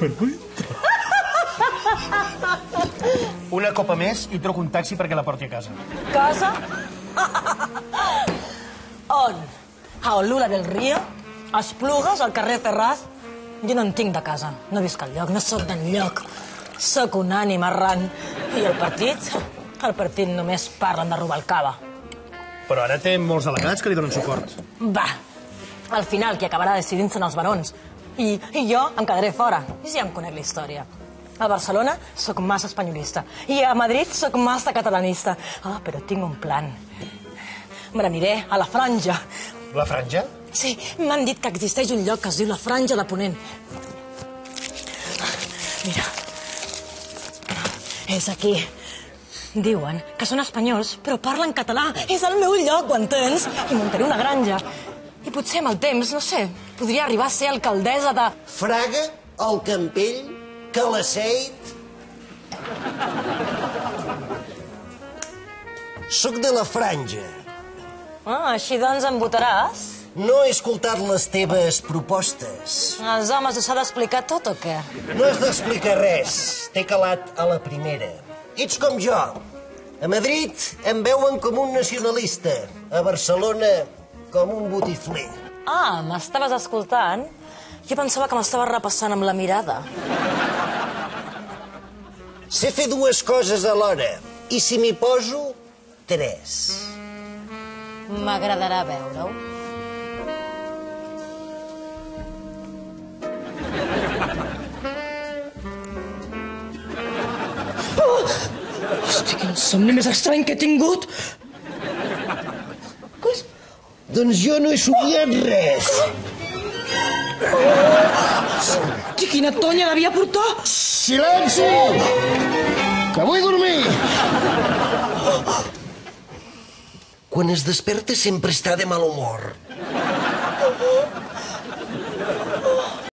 per 8. Una copa més i truco un taxi perquè la porti a casa. Casa? On? A Olula del Río? A Esplugues, al carrer Ferraz? Jo no en tinc de casa. No visc enlloc, no sóc d'enlloc. Sóc un ànima errant. I el partit? El partit només parlen de robar el cava. Però ara té molts delegats que li donen suport. Va, al final qui acabarà decidint són els barons. I jo em quedaré fora. I si ja em conec la història. A Barcelona sóc massa espanyolista. I a Madrid sóc massa catalanista. Ah, però tinc un plan. Me n'aniré a la Franja. La Franja? Sí, m'han dit que existeix un lloc que es diu la Franja de Ponent. Mira. És aquí. Diuen que són espanyols, però parlen català. És el meu lloc, ho entens? I muntaré una granja. I potser amb el temps, no sé, podria arribar a ser alcaldessa de... Fraga, el Campell, Calaceit... Soc de la Franja. Ah, així doncs em votaràs? No he escoltat les teves propostes. Els homes us ha d'explicar tot o què? No has d'explicar res. T'he calat a la primera. Ets com jo. A Madrid em veuen com un nacionalista. A Barcelona, com un botifler. Ah, m'estaves escoltant? Jo pensava que m'estaves repassant amb la mirada. Sé fer dues coses alhora. I si m'hi poso, 3. M'agradarà veure-ho. Hosti, quin somni més estrany que he tingut! Doncs jo no he somiat res. Hosti, quina tonya devia portar! Silenci! Que vull dormir! Quan es desperta sempre està de mal humor.